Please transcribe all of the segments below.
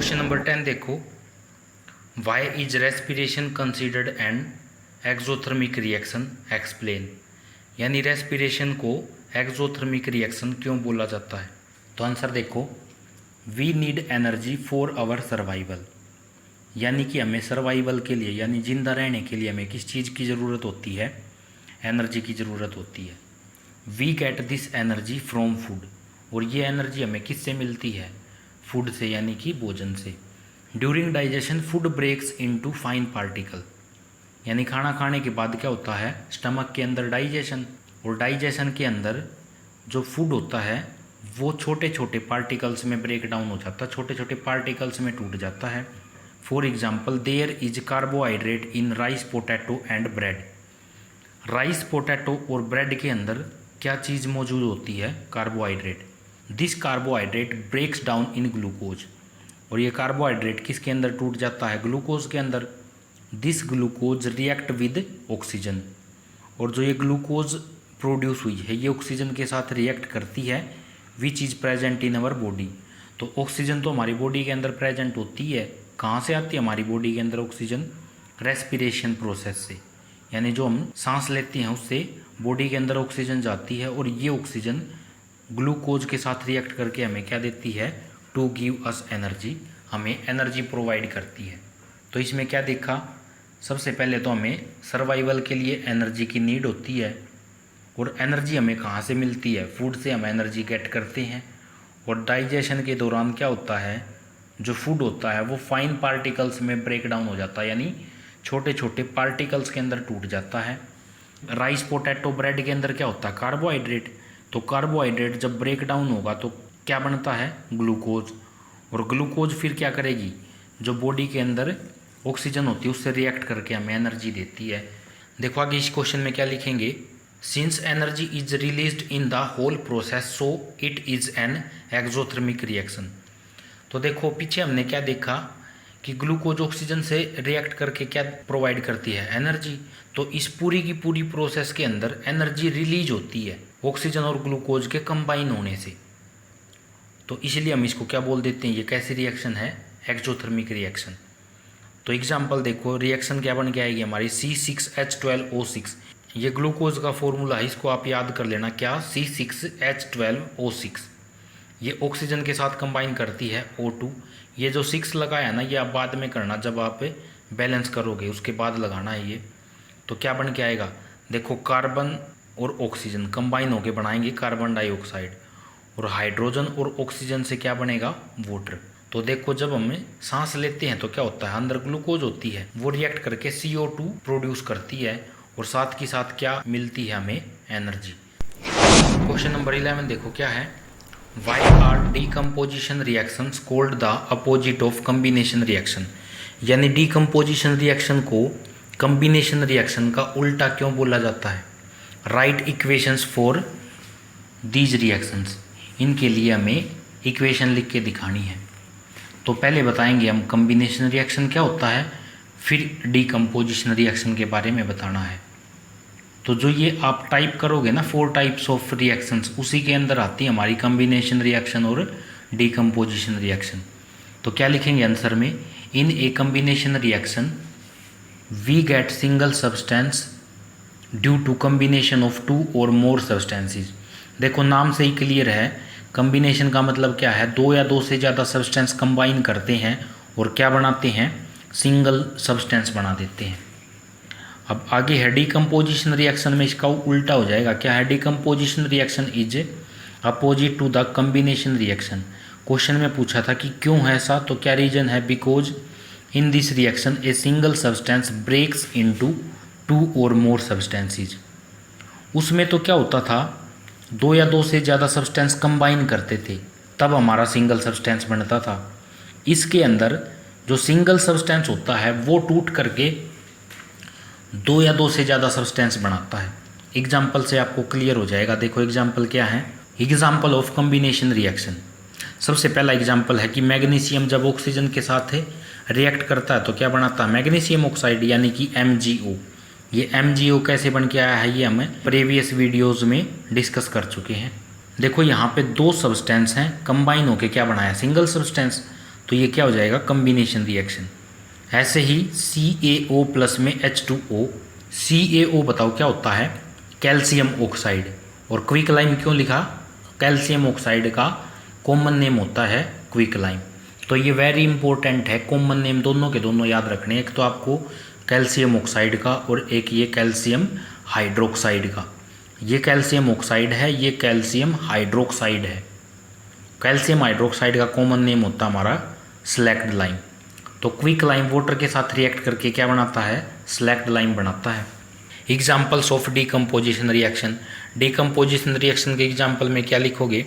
Question number 10 देखो, why is respiration considered an exothermic reaction, explain. यानी respiration को exothermic reaction क्यों बोला जाता है। तो आंसर देखो, we need energy for our survival. यानी कि हमें सर्वाइवल के लिए यानी जिंदा रहने के लिए हमें किस चीज़ की ज़रूरत होती है, एनर्जी की ज़रूरत होती है। We get this energy from food, और ये एनर्जी हमें किससे मिलती है, फूड से यानी कि भोजन से। During digestion food breaks into fine particle, यानी खाना खाने के बाद क्या होता है, स्टमक के अंदर डाइजेशन, और डाइजेशन के अंदर जो फूड होता है वो छोटे छोटे पार्टिकल्स में ब्रेक डाउन हो जाता है, छोटे छोटे पार्टिकल्स में टूट जाता है। For example, there is carbohydrate in rice, potato and bread. Rice, potato और ब्रेड के अंदर क्या चीज़ मौजूद होती है, carbohydrate. This carbohydrate breaks down in glucose, और ये कार्बोहाइड्रेट किसके अंदर टूट जाता है, ग्लूकोज के अंदर। This glucose react with oxygen, और जो ये ग्लूकोज प्रोड्यूस हुई है ये ऑक्सीजन के साथ रिएक्ट करती है। Which is present in our body, तो ऑक्सीजन तो हमारी बॉडी के अंदर प्रेजेंट होती है। कहाँ से आती है हमारी बॉडी के अंदर ऑक्सीजन, रेस्पिरेशन प्रोसेस से, यानी जो हम सांस लेते हैं उससे बॉडी के अंदर ऑक्सीजन जाती है, और ये ऑक्सीजन ग्लूकोज के साथ रिएक्ट करके हमें क्या देती है, टू गिव अस एनर्जी, हमें एनर्जी प्रोवाइड करती है। तो इसमें क्या देखा, सबसे पहले तो हमें सर्वाइवल के लिए एनर्जी की नीड होती है, और एनर्जी हमें कहाँ से मिलती है, फूड से हम एनर्जी गेट करते हैं। और डाइजेशन के दौरान क्या होता है, जो फूड होता है वो फाइन पार्टिकल्स में ब्रेक डाउन हो जाता है, यानी छोटे छोटे पार्टिकल्स के अंदर टूट जाता है। राइस, पोटैटो, ब्रेड के अंदर क्या होता है, कार्बोहाइड्रेट। तो कार्बोहाइड्रेट जब ब्रेक डाउन होगा तो क्या बनता है, ग्लूकोज, और ग्लूकोज फिर क्या करेगी, जो बॉडी के अंदर ऑक्सीजन होती है उससे रिएक्ट करके हमें एनर्जी देती है। देखो आगे इस क्वेश्चन में क्या लिखेंगे, since energy is released in the whole process so it is an exothermic reaction. तो देखो पीछे हमने क्या देखा कि ग्लूकोज ऑक्सीजन से रिएक्ट करके क्या प्रोवाइड करती है, एनर्जी। तो इस पूरी की पूरी प्रोसेस के अंदर एनर्जी रिलीज होती है ऑक्सीजन और ग्लूकोज के कंबाइन होने से। तो इसलिए हम इसको क्या बोल देते हैं, ये कैसी रिएक्शन है, एक्सोथर्मिक रिएक्शन। तो एग्जांपल देखो, रिएक्शन क्या बन के आएगी हमारी, C6H12O6। ये ग्लूकोज का फॉर्मूला है, इसको आप याद कर लेना, क्या, C6H12O6। ये ऑक्सीजन के साथ कंबाइन करती है O2। ये जो 6 लगाया ना ये आप बाद में करना, जब आप बैलेंस करोगे उसके बाद लगाना है ये। तो क्या बन के आएगा, देखो कार्बन और ऑक्सीजन कंबाइन होके बनाएंगे कार्बन डाइऑक्साइड, और हाइड्रोजन और ऑक्सीजन से क्या बनेगा, वाटर। तो देखो जब हम सांस लेते हैं तो क्या होता है, अंदर ग्लूकोज होती है, वो रिएक्ट करके CO2 प्रोड्यूस करती है, और साथ के साथ क्या मिलती है हमें, एनर्जी। क्वेश्चन नंबर 11 देखो क्या है, why are decomposition reactions called the opposite of combination reaction. यानी डीकम्पोजिशन रिएक्शन को कम्बिनेशन रिएक्शन का उल्टा क्यों बोला जाता है। Write equations for these reactions, इनके लिए हमें इक्वेशन लिख के दिखानी है। तो पहले बताएंगे हम कम्बिनेशन रिएक्शन क्या होता है, फिर डीकम्पोजिशन रिएक्शन के बारे में बताना है। तो जो ये आप टाइप करोगे ना 4 टाइप्स ऑफ रिएक्शंस, उसी के अंदर आती है हमारी कम्बिनेशन रिएक्शन और डीकम्पोजिशन रिएक्शन। तो क्या लिखेंगे आंसर में, in a combination reaction we get single substance due to combination of 2 और मोर सब्सटेंसेस। देखो नाम से ही क्लियर है, कम्बिनेशन का मतलब क्या है, 2 या 2 से ज़्यादा सब्सटेंस कंबाइन करते हैं और क्या बनाते हैं, सिंगल सब्सटेंस बना देते हैं। अब आगे है डीकम्पोजिशन रिएक्शन में इसका उल्टा हो जाएगा, क्या है, decomposition reaction is opposite to the combination reaction. Question में पूछा था कि क्यों है ऐसा, तो क्या रीजन है, because in this reaction a single substance breaks into 2 और मोर सब्सटेंसेस। उसमें तो क्या होता था, 2 या 2 से ज़्यादा सब्सटेंस कंबाइन करते थे तब हमारा सिंगल सब्सटेंस बनता था। इसके अंदर जो सिंगल सब्सटेंस होता है वो टूट करके 2 या 2 से ज़्यादा सब्सटेंस बनाता है। एग्जाम्पल से आपको क्लियर हो जाएगा। देखो एग्जाम्पल क्या है, एग्जाम्पल ऑफ कम्बिनेशन रिएक्शन। सबसे पहला एग्जाम्पल है कि मैग्नीशियम जब ऑक्सीजन के साथ रिएक्ट करता है तो क्या बनाता है, मैग्नीशियम ऑक्साइड यानी कि MgO। ये MgO कैसे बन के आया है ये हमें प्रीवियस वीडियोज़ में डिस्कस कर चुके हैं। देखो यहाँ पे 2 सब्सटेंस हैं, कंबाइन होके क्या बनाया, सिंगल सब्सटेंस। तो तो ये क्या हो जाएगा, कम्बिनेशन रिएक्शन। ऐसे ही CaO प्लस में H2O, CaO बताओ क्या होता है, कैल्शियम ऑक्साइड। और क्विक लाइम क्यों लिखा, कैल्शियम ऑक्साइड का कॉमन नेम होता है क्विक लाइम। तो ये वेरी इंपॉर्टेंट है, कॉमन नेम दोनों के दोनों याद रखने, एक तो आपको कैल्शियम ऑक्साइड का और एक ये कैल्शियम हाइड्रोक्साइड का। ये कैल्शियम ऑक्साइड है, ये कैल्शियम हाइड्रोक्साइड है। कैल्शियम हाइड्रोक्साइड का कॉमन नेम होता है हमारा स्लैक्ड लाइम। तो क्विक लाइम वाटर के साथ रिएक्ट करके क्या बनाता है, स्लैक्ड लाइम बनाता है। Examples of decomposition reaction, decomposition reaction के एग्जाम्पल में क्या लिखोगे,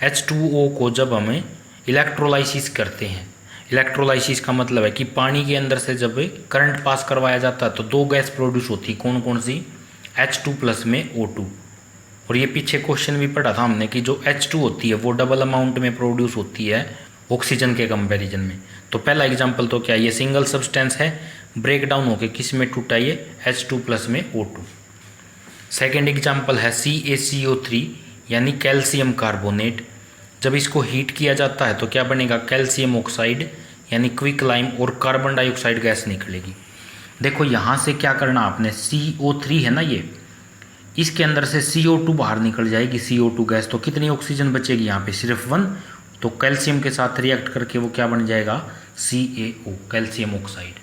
H2O को जब हमें इलेक्ट्रोलाइसिस करते हैं, इलेक्ट्रोलाइसिस का मतलब है कि पानी के अंदर से जब करंट पास करवाया जाता है तो दो गैस प्रोड्यूस होती, कौन कौन सी, H2 प्लस में O2। और ये पीछे क्वेश्चन भी पढ़ा था हमने कि जो H2 होती है वो डबल अमाउंट में प्रोड्यूस होती है ऑक्सीजन के कंपैरिजन में। तो पहला एग्जांपल तो क्या, ये सिंगल सब्सटेंस है, ब्रेक डाउन होकर किस में टूटा, ये H2 प्लस में O2। सेकेंड एग्जांपल है CaCO3 यानी कैल्शियम कार्बोनेट। जब इसको हीट किया जाता है तो क्या बनेगा, कैल्शियम ऑक्साइड यानी क्विक लाइम और कार्बन डाइऑक्साइड गैस निकलेगी। देखो यहाँ से क्या करना आपने, CO3 है ना ये, इसके अंदर से CO2 बाहर निकल जाएगी, CO2 गैस। तो कितनी ऑक्सीजन बचेगी यहाँ पे, सिर्फ 1। तो कैल्शियम के साथ रिएक्ट करके वो क्या बन जाएगा, CaO कैल्शियम ऑक्साइड।